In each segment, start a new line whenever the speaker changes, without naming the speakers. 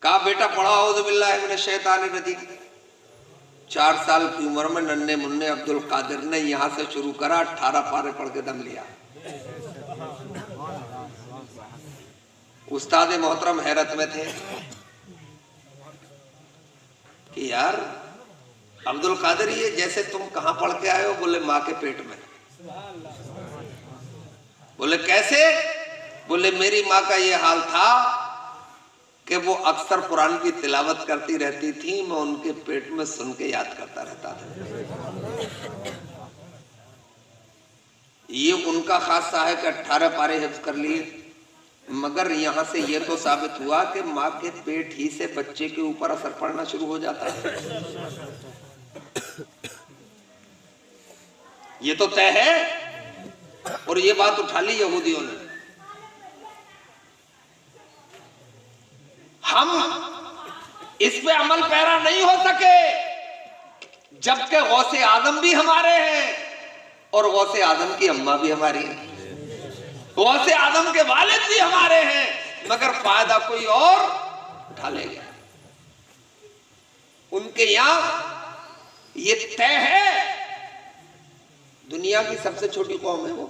کہا بیٹا پڑھا اعوذ باللہ من الشیطان الرجیم۔ 4 سال کی عمر میں ننھے منھے عبد القادر نے یہاں سے شروع کرا، 18 پارے پڑھ کے دم لیا۔ استاد محترم حیرت میں تھے کہ یار عبد القادر یہ جیسے تم کہاں پڑھ کے آئے ہو؟ بولے ماں کے پیٹ میں۔ بولے کیسے؟ بولے میری ماں کا یہ حال تھا کہ وہ اکثر قرآن کی تلاوت کرتی رہتی تھی، میں ان کے پیٹ میں سن کے یاد کرتا رہتا تھا۔ یہ ان کا خاصہ ہے کہ 18 پارے حفظ کر لیے، مگر یہاں سے یہ تو ثابت ہوا کہ ماں کے پیٹ ہی سے بچے کے اوپر اثر پڑنا شروع ہو جاتا ہے۔ یہ تو طے ہے، اور یہ بات اٹھا لی یہودیوں نے۔ ہم اس پہ عمل پیرا نہیں ہو سکے جبکہ غوث اعظم بھی ہمارے ہیں اور غوث اعظم کی اماں بھی ہماری ہیں، غوث اعظم کے والد بھی ہمارے ہیں، مگر فائدہ کوئی اور اٹھا لے گا۔ ان کے یہاں یہ طے ہے، دنیا کی سب سے چھوٹی قوم ہے وہ،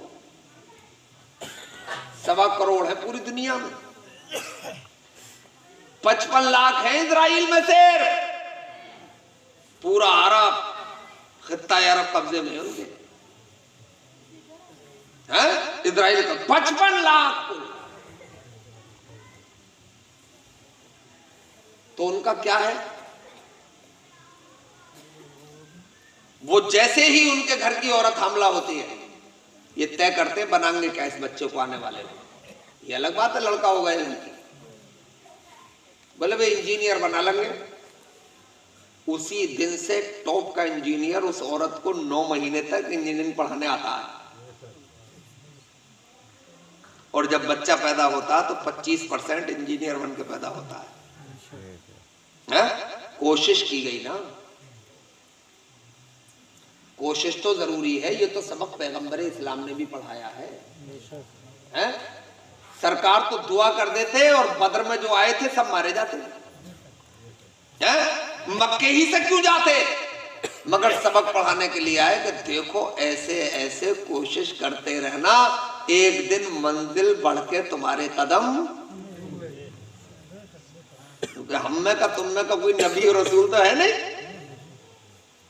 1.25 کروڑ ہے پوری دنیا میں، 55 لاکھ ہیں اسرائیل میں سے، پورا عرب خطہ عرب قبضے میں ہے ان کے، اسرائیل کا 55 لاکھ۔ تو ان کا کیا ہے؟ وہ جیسے ہی ان کے گھر کی عورت حاملہ ہوتی ہے یہ طے کرتے بنائیں گے کیا اس بچے کو آنے والے میں۔ یہ الگ بات ہے لڑکا ہوگا ان کی، بولے بھائی انجینئر بنا لیں گے، اسی دن سے ٹاپ کا انجینئر اس عورت کو 9 مہینے تک انجینئرنگ پڑھانے آتا ہے، اور جب بچہ پیدا ہوتا تو 25% انجینئر بن کے پیدا ہوتا ہے۔ کوشش کی گئی نا، کوشش تو ضروری ہے، یہ تو سبق پیغمبر اسلام نے بھی پڑھایا ہے۔ سرکار تو دعا کر دیتے اور بدر میں جو آئے تھے سب مارے جاتے، مکے ہی سے کیوں جاتے؟ مگر سبق پڑھانے کے لیے آئے کہ دیکھو ایسے ایسے کوشش کرتے رہنا، ایک دن منزل بڑھ کے تمہارے قدم، کیونکہ ہم میں کا تم میں کا کوئی نبی اور رسول تو ہے نہیں،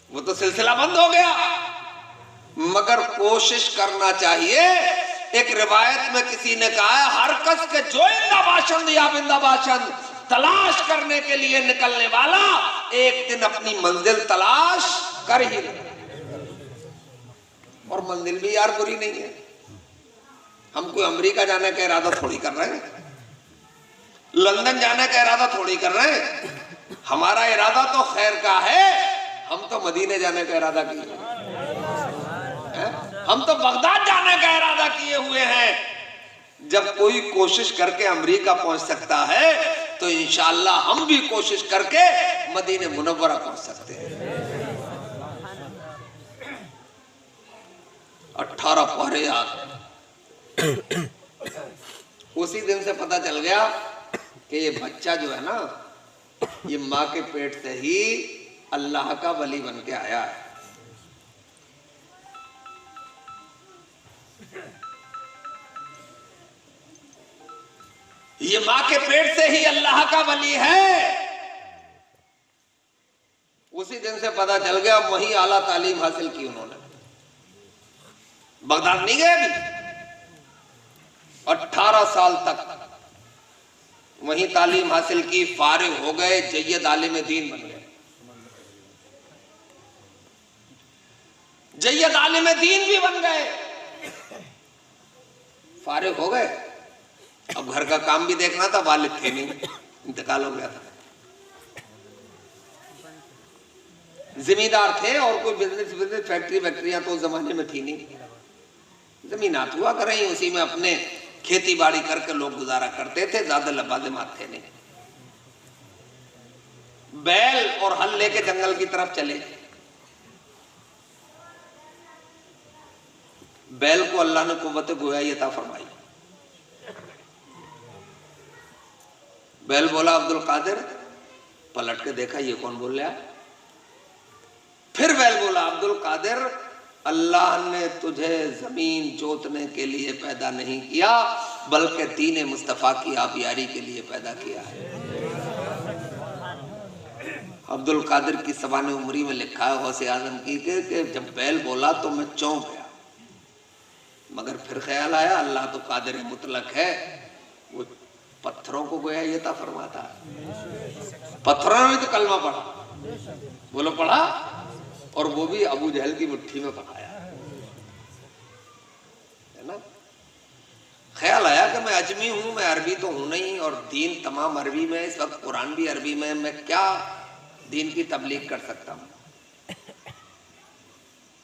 وہ تو سلسلہ بند ہو گیا، مگر کوشش کرنا چاہیے۔ ایک روایت میں کسی نے کہا ہے ہر کس کے جو اندہ باشند یا بندہ باشند تلاش کرنے کے لیے نکلنے والا ایک دن اپنی منزل تلاش کر ہی لے، اور منزل بھی یار بری نہیں ہے۔ ہم کوئی امریکہ جانے کا ارادہ تھوڑی کر رہے ہیں، لندن جانے کا ارادہ تھوڑی کر رہے ہیں، ہمارا ارادہ تو خیر کا ہے، ہم تو مدینے جانے کا ارادہ کیے، ہم تو بغداد جانے کا ارادہ کیے ہوئے ہیں۔ جب کوئی کوشش کر کے امریکہ پہنچ سکتا ہے تو انشاءاللہ ہم بھی کوشش کر کے مدینہ منورہ پہنچ سکتے ہیں۔ 18 پارے یاد، اسی دن سے پتہ چل گیا کہ یہ بچہ جو ہے نا یہ ماں کے پیٹ سے ہی اللہ کا ولی بن کے آیا ہے۔ یہ ماں کے پیٹ سے ہی اللہ کا ولی ہے۔ اسی دن سے پتہ چل گیا، وہیں اعلیٰ تعلیم حاصل کی انہوں نے، بغداد نہیں گئے ابھی، 18 سال تک وہیں تعلیم حاصل کی، فارغ ہو گئے، جید عالم دین بن گئے، جید عالم دین بھی بن گئے، فارغ ہو گئے۔ اب گھر کا کام بھی دیکھنا تھا، والد تھے نہیں، انتقال ہو گیا تھا، زمیندار تھے اور کوئی بزنس فیکٹری ویکٹریاں تو اس زمانے میں تھی نہیں، زمینات ہوا کر رہی، اسی میں اپنے کھیتی باڑی کر کے لوگ گزارا کرتے تھے، زیادہ لوازمات تھے نہیں۔ بیل اور ہل لے کے جنگل کی طرف چلے، بیل کو اللہ نے قوت گویائی عطا فرمائی، बैल बोला अब्दुल कादिर, पलट के देखा ये कौन बोल रहा है। फिर बैल बोला अब्दुल कादिर, अल्लाह ने तुझे जमीन जोतने के लिए पैदा नहीं किया बल्कि दीन मुस्तफा की आबियारी के लिए पैदा किया है। अब्दुल कादिर की सबान उमरी में लिखा है गौसे आजम की कि जब बैल बोला तो मैं चौंक गया, मगर फिर ख्याल आया अल्लाह तो कादिर मुतलक है, वो पत्थरों को गोया ये था फरमाता है। पत्थरों ने तो कलमा पढ़ा, बोलो पढ़ा, और वो भी अबू जहल की मुट्ठी में पकाया, है ना। ख्याल आया कि मैं अजमी हूं, मैं अरबी तो हूं नहीं, और दीन तमाम अरबी में, इस वक्त कुरान भी अरबी में, मैं क्या दीन की तबलीग कर सकता हूं।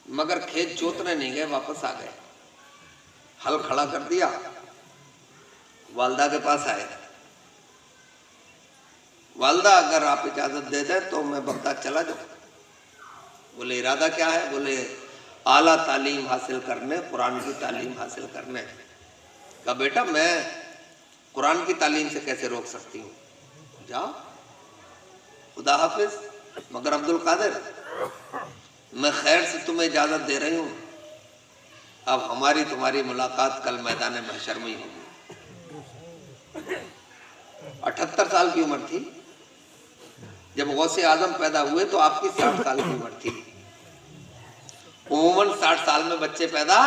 मगर खेत जोतने नहीं गए, वापस आ गए, हल खड़ा कर दिया, वालदा के पास आए। वालदा अगर आप इजाजत दे दें तो मैं बगदाद चला जाऊं। बोले इरादा क्या है? बोले आला तालीम हासिल करने, कुरान की तालीम हासिल करने। कहा बेटा मैं कुरान की तालीम से कैसे रोक सकती हूँ, जाओ, खुदा हाफिज। मगर अब्दुल कादिर, मैं खैर से तुम्हें इजाजत दे रही हूँ, अब हमारी तुम्हारी मुलाकात कल मैदान महशर में ही होगी। 78 साल की उम्र थी जब गौसे आजम पैदा हुए, तो आपकी 60 साल की उम्र थी। उमूमन 60 साल में बच्चे पैदा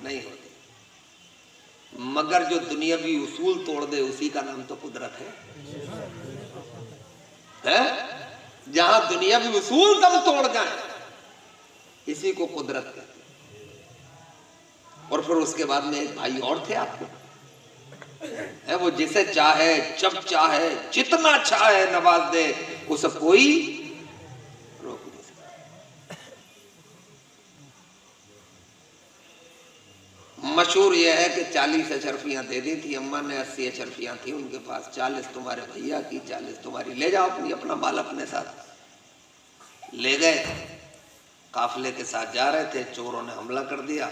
नहीं होते, मगर जो दुनियावी उसूल तोड़ दे उसी का नाम तो कुदरत है? जहां दुनियावी उसूल दम तोड़ जाए इसी को कुदरत कहते हैं। और फिर उसके बाद में एक भाई और थे आपको, है वो जिसे चाहे जब चाहे जितना चाहे नवाज दे, उसे कोई रोक नहीं सकता। मशहूर यह है कि 40 अशरफियां दे दी थी अम्मा ने, 80 अशरफियां थी उनके पास, 40 तुम्हारे भैया की, 40 तुम्हारी, ले जाओ अपनी, अपना माल अपने साथ। ले गए, काफिले के साथ जा रहे थे, चोरों ने हमला कर दिया,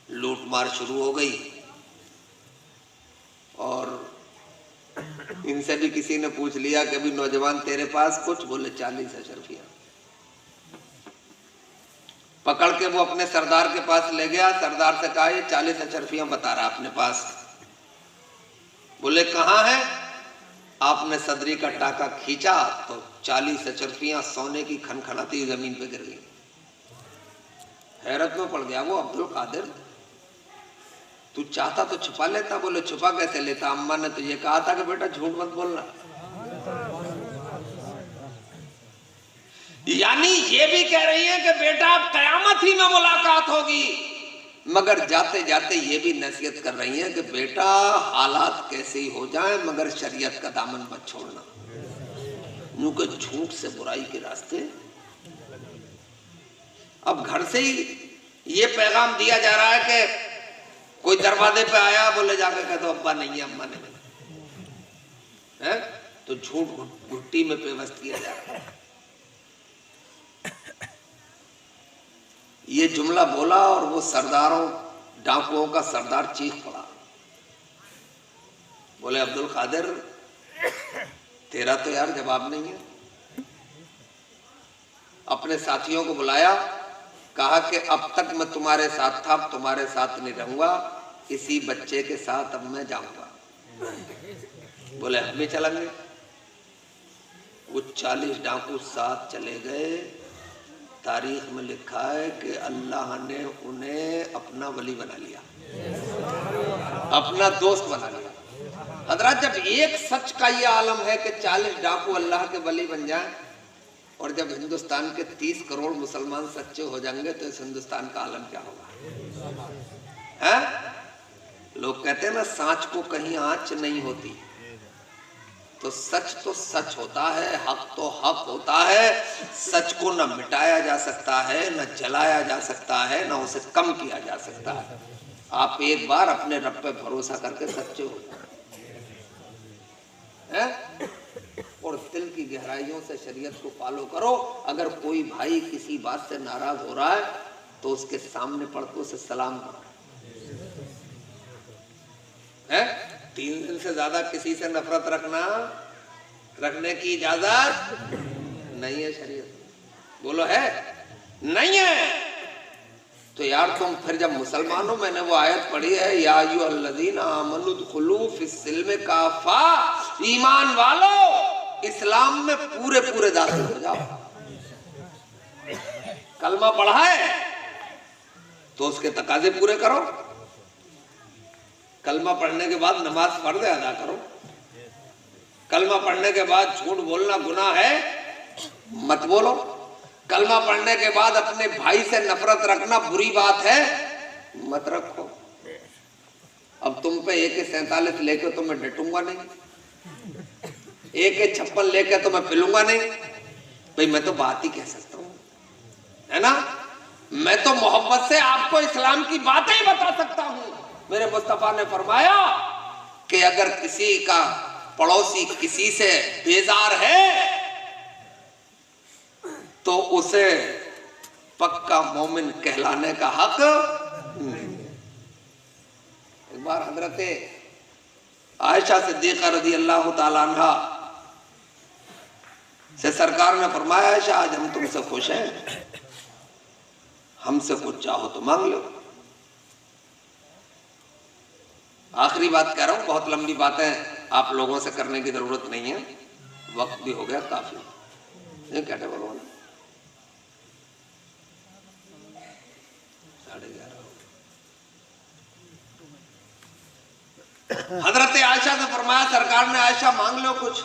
लूट मार शुरू हो गई। और इनसे भी किसी ने पूछ लिया कि भी नौजवान तेरे पास कुछ? बोले 40 अशरफियां। पकड़ के वो अपने सरदार के पास ले गया, सरदार से कहा ये 40 अशरफियां बता रहा अपने पास। बोले कहाँ है? आपने सदरी का टाका खींचा तो 40 अशरफियां सोने की खनखनाती जमीन पे गिर गई। हैरत में पड़ गया वो अब्दुल कादिर, तू चाहता तो छुपा लेता। बोले छुपा कैसे लेता? अम्मा ने तो ये कहा था कि बेटा झूठ मत बोलना। यानी ये भी कह रही है कि बेटा अब कयामत ही में मुलाकात होगी, मगर जाते जाते ये भी नसीहत कर रही है कि बेटा हालात कैसे ही हो जाए मगर शरीयत का दामन मत छोड़ना। क्योंकि झूठ से बुराई के रास्ते। अब घर से ही ये पैगाम दिया जा रहा है कि कोई दरवाजे पे आया, बोले जाके कहते तो अब्बा नहीं है, अम्मा नहीं है, तो झूठ घुट्टी में पेवस्त किया जा रहा है। ये जुमला बोला और वो सरदारों डाकुओं का सरदार चीख पड़ा। बोले अब्दुल कादिर तेरा तो यार जवाब नहीं है। अपने साथियों को बुलाया, कहा कि अब तक मैं तुम्हारे साथ था, अब तुम्हारे साथ नहीं रहूंगा, इसी बच्चे के साथ अब मैं जाऊंगा। बोले हम भी चलेंगे। वो 40 डाकू साथ चले गए। तारीख में लिखा है कि अल्लाह ने उन्हें अपना वली बना लिया, अपना दोस्त बना लिया। हजरत जब एक सच का ये आलम है कि 40 डाकू अल्लाह के वली बन जाएं, और जब हिंदुस्तान के 30 करोड़ मुसलमान सच्चे हो जाएंगे तो इस हिंदुस्तान का आलम क्या होगा? है? लोग कहते हैं ना सांच को कहीं आंच नहीं होती, तो सच होता है, हक तो हक होता है। सच को न मिटाया जा सकता है, न जलाया जा सकता है, न उसे कम किया जा सकता है। आप एक बार अपने रब पे भरोसा करके सच्चे हो जाए और दिल की गहराइयों से शरीयत को फॉलो करो। अगर कोई भाई किसी बात से नाराज हो रहा है तो उसके सामने पढ़ के उसे सलाम करो, है? 3 दिन से ज्यादा किसी से नफरत रखने की इजाजत नहीं है शरीयत। बोलो है? नहीं है। तो यार तुम फिर जब मुसलमानों, मैंने वो आयत पढ़ी है, या अय्युहल्लज़ीना आमनु दुखुलू फिस्सिल्म काफा, ईमान वालो इस्लाम में पूरे पूरे दाखिल हो जाओ। कलमा पढ़ा है तो उसके तकाजे पूरे करो। कलमा पढ़ने के बाद नमाज फर्ज अदा करो। कलमा पढ़ने के बाद झूठ बोलना गुनाह है, मत बोलो। कलमा पढ़ने के बाद अपने भाई से नफरत रखना बुरी बात है, मत रखो। अब तुम पे AK-47 लेके तो मैं डटूंगा नहीं, AK-56 लेके तो मैं पिलूंगा नहीं। भाई मैं तो बात ही कह सकता हूँ, है ना। मैं तो मोहब्बत से आपको इस्लाम की बातें ही बता सकता हूँ। मेरे मुस्तफा ने फरमाया कि अगर किसी का पड़ोसी किसी से बेजार है तो उसे पक्का मोमिन कहलाने का हक नहीं। एक बार हजरत आयशा सिद्दीक़ा रज़ी अल्लाह ताला अन्हा से सरकार ने फरमाया, आयशा आज हम तुमसे खुश हैं, हमसे कुछ चाहो तो मांग लो। आखिरी बात कह रहा हूं, बहुत लंबी बातें आप लोगों से करने की जरूरत नहीं है, वक्त भी हो गया काफी। ये क्या है भगवान, 11:30। हजरत आयशा ने फरमाया, सरकार ने आयशा मांग लो कुछ।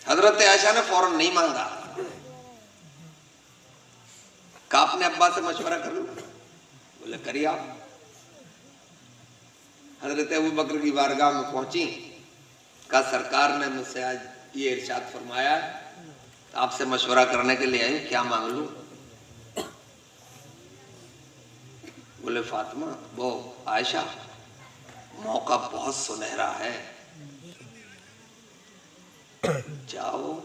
हजरत आयशा ने फौरन नहीं मांगा, कहा अपने अब्बा से मशवरा कर लो। बोले करिए आप। हजरत अबू बकर की बारगाह में पहुंची, कहा सरकार ने मुझसे आज ये इरशाद फरमाया, आपसे मशवरा करने के लिए आई, क्या मांग लूं। बोले फातिमा, वो आयशा, मौका बहुत सुनहरा है, जाओ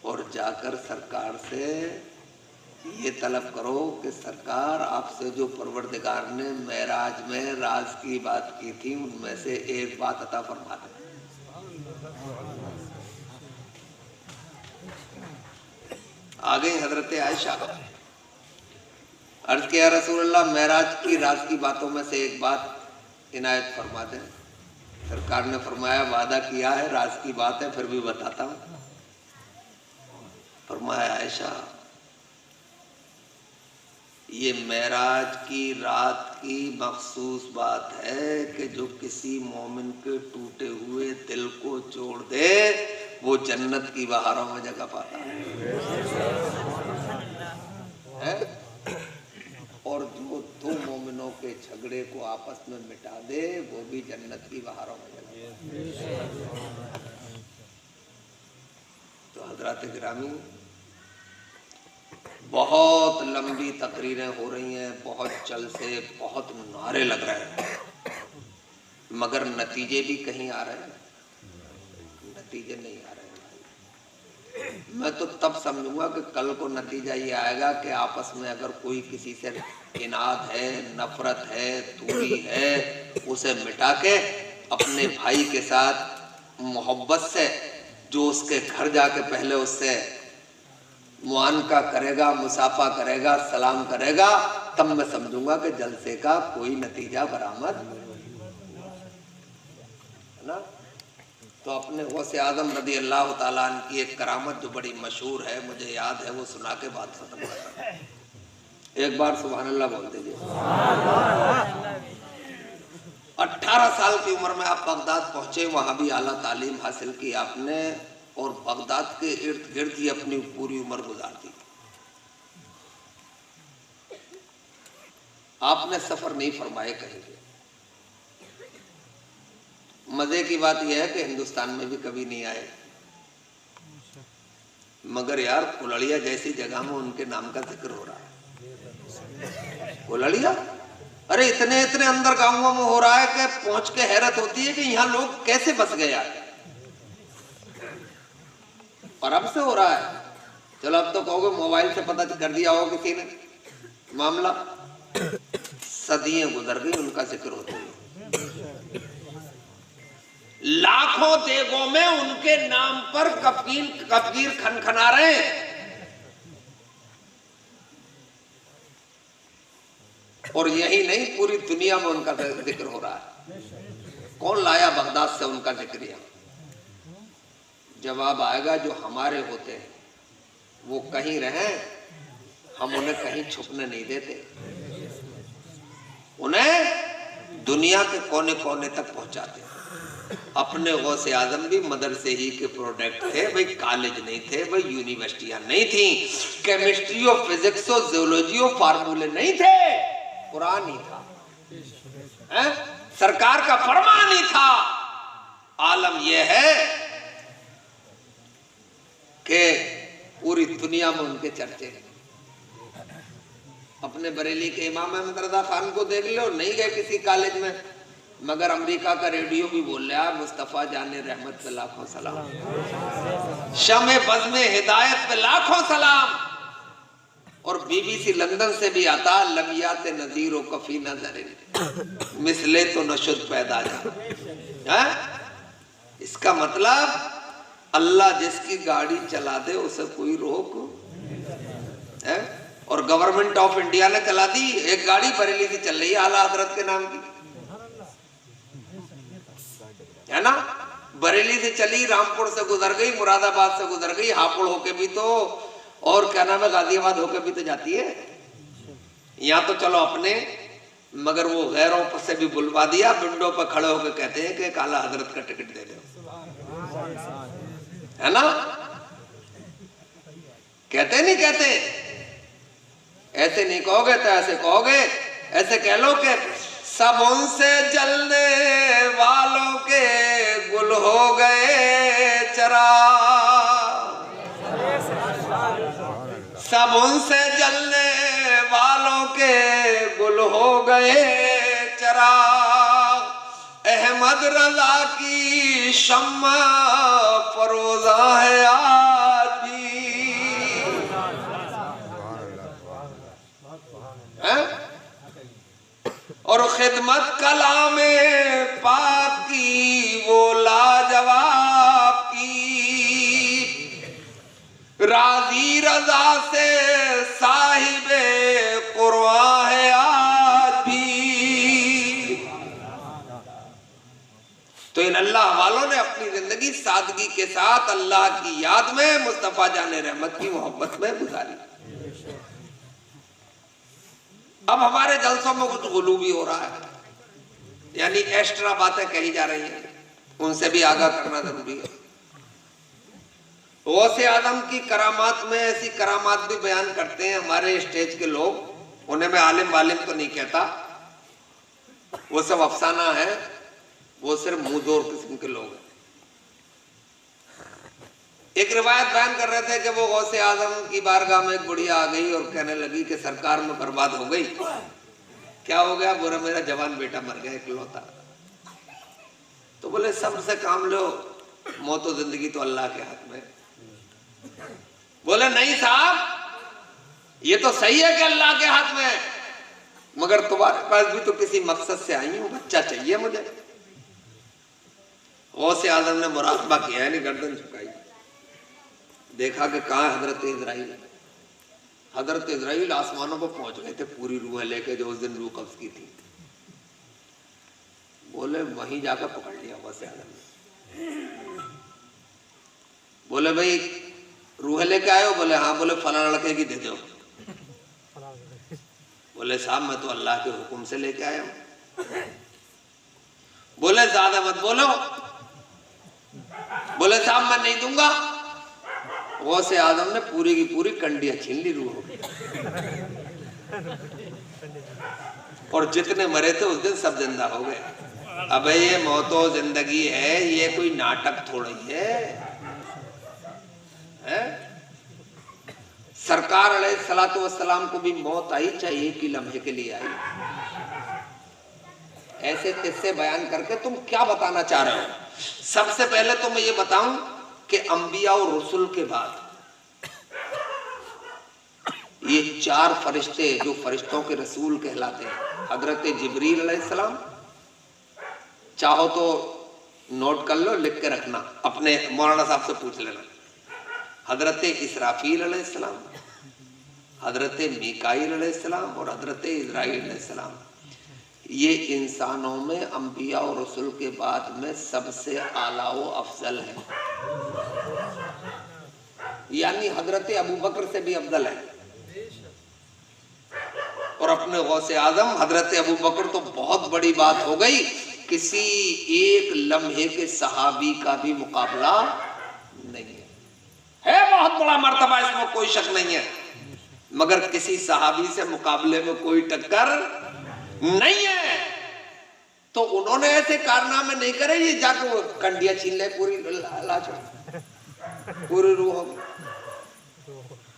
और जाकर सरकार से ये तलब करो कि सरकार आपसे जो परवरदिगार ने मेराज में राज की बात की थी उनमें से एक बात अता फरमा दे। आ गई हजरत आयशा, अर्ज किया रसूल अल्लाह मेराज की राज की बातों में से एक बात इनायत फरमा दें। सरकार ने फरमाया वादा किया है, राज की बात है, फिर भी बताता हूं। फरमाया आयशा, ये मेराज की रात की मखसूस बात है कि जो किसी मोमिन के टूटे हुए दिल को जोड़ दे वो जन्नत की बहारों में जगह पाता है? और जो दो मोमिनों के झगड़े को आपस में मिटा दे वो भी जन्नत की बहारों में जगह। तो हजरात गिरामी, बहुत लंबी तकरीरें हो रही हैं, बहुत चल से बहुत नारे लग रहे हैं, मगर नतीजे भी कहीं आ रहे हैं, नतीजे नहीं आ रहे हैं। मैं तो तब समझूंगा कि कल को नतीजा ये आएगा कि आपस में अगर कोई किसी से इनाद है, नफरत है, दूरी है, उसे मिटा के अपने भाई के साथ मोहब्बत से जो उसके घर जाके पहले उससे मुआनका करेगा, मुसाफा करेगा, सलाम करेगा, तब मैं समझूंगा कि जलसे का कोई नतीजा बरामद है ना। तो अपने गौसे आजम रज़ी अल्लाह ताला अन्हु की एक करामत जो बड़ी मशहूर है, मुझे याद है, वो सुना के बात खत्म करता है। एक बार सुभान अल्लाह बोल दीजिए। 18 साल की उम्र में आप बगदाद पहुंचे, वहां भी आला तालीम हासिल की आपने और बगदाद के इर्द गिर्द ही अपनी पूरी उम्र गुजार दी। आपने सफर नहीं फरमाए कहीं भी। मजे की बात यह है कि हिंदुस्तान में भी कभी नहीं आए, मगर यार कुलड़िया जैसी जगह में उनके नाम का जिक्र हो रहा है। कुलड़िया, अरे इतने इतने अंदर गांवों में हो रहा है कि पहुंच के हैरत होती है कि यहाँ लोग कैसे बस गए यार। और अब से हो रहा है, चलो अब तो कहोगे मोबाइल से पता कर दिया हो किसी ने मामला, सदियां गुजर गई उनका जिक्र होते हुए। लाखों देगों में उनके नाम पर कफगीर खनखना रहे हैं। और यही नहीं, पूरी दुनिया में उनका जिक्र हो रहा है। कौन लाया बगदाद से उनका जिक्र? यहाँ जवाब आएगा, जो हमारे होते हैं वो कहीं रहें, हम उन्हें कहीं छुपने नहीं देते, उन्हें दुनिया के कोने कोने तक पहुंचाते। अपने गौसे आजम भी मदरसे ही के प्रोडक्ट थे भाई, कॉलेज नहीं थे भाई, यूनिवर्सिटियां नहीं थी, केमिस्ट्री और फिजिक्स और जियोलॉजी और फार्मूले नहीं थे, कुरान ही था, सरकार का फरमान ही था। आलम यह है कि पूरी दुनिया में उनके चर्चे। अपने बरेली के इमाम अहमद रजा खान को देख लो, नहीं गए किसी कॉलेज में, मगर अमेरिका का रेडियो भी बोल रहा है मुस्तफा जाने रहमत पे लाखों सलाम, शमे बज़्मे हिदायत पे लाखों सलाम। और बीबीसी लंदन से भी आता, लमियात नज़ीर व कफी नज़र मिसले तो नशुद पैदा जा। इसका मतलब अल्लाह जिसकी गाड़ी चला दे उसे कोई रोक है। और गवर्नमेंट ऑफ इंडिया ने चला दी, एक गाड़ी बरेली से चल रही है आला हजरत के नाम की, है ना, बरेली से चली, रामपुर से गुजर गई, मुरादाबाद से गुजर गई, हापुड़ होके भी तो, और क्या नाम है, गाजियाबाद होके भी तो जाती है। यहाँ तो चलो अपने, मगर वो गैरों पर से भी बुलवा दिया, विंडो पर खड़े होकर कहते हैं कि आला हजरत का टिकट दे दो, है ना, कहते नहीं कहते? ऐसे नहीं कहोगे तो ऐसे कहोगे, ऐसे कह लो कि सब उनसे जलने वालों के गुल हो गए चरा, सब उनसे जलने वालों के गुल हो गए चरा, अहमद रजा की शम्मा फरोजा है आज भी, और खिदमत कलामे पाक की वो लाजवाब की, राजी रजा से साहिबे कुरआन है आज भी। तो इन अल्लाह वालों ने अपनी जिंदगी सादगी के साथ अल्लाह की याद में, मुस्तफा जाने रहमत की मोहब्बत में गुजारी। अब हमारे जलसों में कुछ गुलू भी हो रहा है, यानी एक्स्ट्रा बातें कही जा रही हैं, उनसे भी आगाह करना जरूरी है। गौसे आदम की करामात में ऐसी करामात भी बयान करते हैं हमारे स्टेज के लोग, उन्हें मैं आलिम वालिम तो नहीं कहता, वो सब अफसाना है, वो सिर्फ मुंहजोर किस्म के लोग हैं। एक रिवायत बयान कर रहे थे कि वो गौसे आजम की बारगाह में एक बुढ़िया आ गई और कहने लगी कि सरकार में बर्बाद हो गई। क्या हो गया? बोला मेरा जवान बेटा मर गया इकलौता। तो बोले सब्र से काम लो, मौत और जिंदगी तो अल्लाह के हाथ में। बोले नहीं साहब, ये तो सही है कि अल्लाह के हाथ में, मगर तुम्हारे पास भी तो किसी मकसद से आई हूं, बच्चा चाहिए मुझे। गौसे आजम ने मुराकबा किया, नहीं गर्दन झुकाई, देखा कि कहाँ हजरत इजराइल। हजरत इजराइल आसमानों पर पहुंच गए थे पूरी रूह लेके, जो उस दिन रूह कब्ज की थी। बोले वहीं जाकर पकड़ लिया गौसे आजम ने। बोले भाई रूह लेके आए हो? बोले हाँ। बोले फला लड़के की दे दो। बोले साहब मैं तो अल्लाह के हुक्म से लेके आया हूं। बोले ज्यादा मत बोलो। बोले साहब मैं नहीं दूंगा। गौसे आजम ने पूरी की पूरी कंडियां छीन ली रूह की, और जितने मरे थे उस दिन सब जिंदा हो गए। अब ये मौतो जिंदगी है, ये कोई नाटक थोड़ी है, सरकार अलैहिस्सलातु वस्सलाम को भी मौत आई, चाहिए कि लम्हे के लिए आई। ऐसे किस्से बयान करके तुम क्या बताना चाह रहे हो? सबसे पहले तो मैं ये बताऊं कि अंबिया और रसूल के बाद ये चार फरिश्ते जो फरिश्तों के रसूल कहलाते हैं, हजरत जिब्रील अलैहिस्सलाम, चाहो तो نوٹ کر لو, لکھ کے رکھنا, اپنے مولانا صاحب سے پوچھ لینا. حضرت اسرافیل علیہ السلام, حضرت میکائیل علیہ السلام اور حضرت عزرائیل علیہ السلام, یہ انسانوں میں انبیاء اور رسول کے بعد میں سب سے اعلیٰ و افضل ہے. یعنی حضرت ابوبکر سے بھی افضل ہے. اور اپنے غوث اعظم حضرت ابوبکر تو بہت بڑی بات ہو گئی, کسی ایک لمحے کے صحابی کا بھی مقابلہ نہیں ہے. بہت بڑا مرتبہ, اس میں کوئی شک نہیں ہے, مگر کسی صحابی سے مقابلے میں کوئی ٹکر نہیں ہے. تو انہوں نے ایسے کارنامے نہیں کرے یہ جا کے وہ کنڈیاں چھین لے پوری لاش پوری روح ہوگی.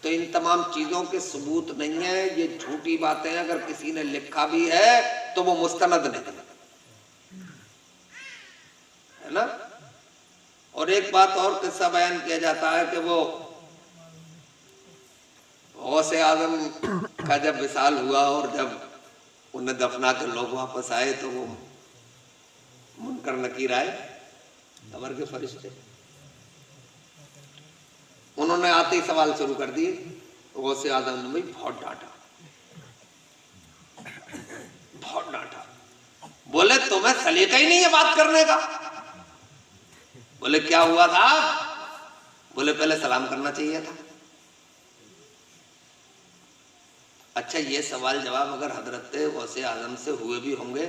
تو ان تمام چیزوں کے ثبوت نہیں ہے, یہ جھوٹی باتیں. اگر کسی نے لکھا بھی ہے تو وہ مستند نہیں ہے نا. اور ایک بات اور قصہ بیان کیا جاتا ہے کہ وہ غوث اعظم کا جب وصال ہوا اور جب انہیں دفنا کر لوگ واپس آئے تو وہ منکر نکیر آئے, قبر کے فرشتے, انہوں نے آتے ہی سوال شروع کر دیے. غوث اعظم نے بہت ڈانٹا, بہت ڈانٹا. بولے تمہیں سلیقہ ہی نہیں ہے بات کرنے کا. بولے کیا ہوا تھا؟ بولے پہلے سلام کرنا چاہیے تھا. اچھا یہ سوال جواب اگر حضرت غوث اعظم سے ہوئے بھی ہوں گے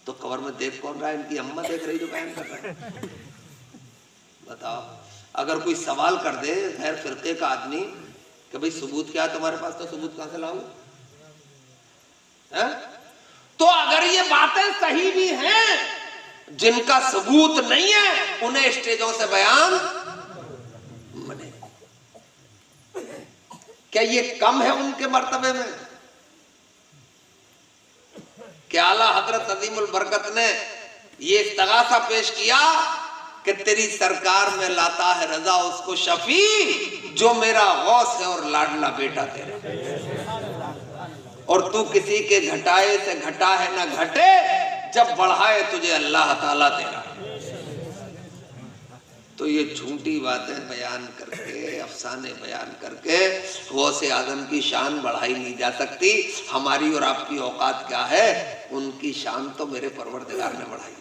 تو قبر میں دیکھ کون رہا ہے؟ ان کی اماں دیکھ رہی جو بیان کر رہا ہے. بتاؤ, اگر کوئی سوال کر دے غیر فرقے کا آدمی کہ بھئی ثبوت کیا ہے تمہارے پاس, تو ثبوت کہاں سے لاؤ؟ تو اگر یہ باتیں صحیح بھی ہیں, جن کا ثبوت نہیں ہے انہیں اسٹیجوں سے بیان بنے, کیا یہ کم ہے ان کے مرتبے میں؟ کہ اعلیٰ حضرت عظیم البرکت نے یہ استغاثہ پیش کیا کہ تیری سرکار میں لاتا ہے رضا اس کو شفیع جو میرا غوث ہے اور لاڈلا بیٹا تیرا, اور تو کسی کے گھٹائے سے گھٹا ہے نہ گھٹے جب بڑھائے تجھے اللہ تعالیٰ تیرا. تو یہ جھوٹی باتیں بیان کر کے, افسانے بیان کر کے غوث اعظم کی شان بڑھائی نہیں جا سکتی. ہماری اور آپ کی اوقات کیا ہے, ان کی شان تو میرے پروردگار نے بڑھائی.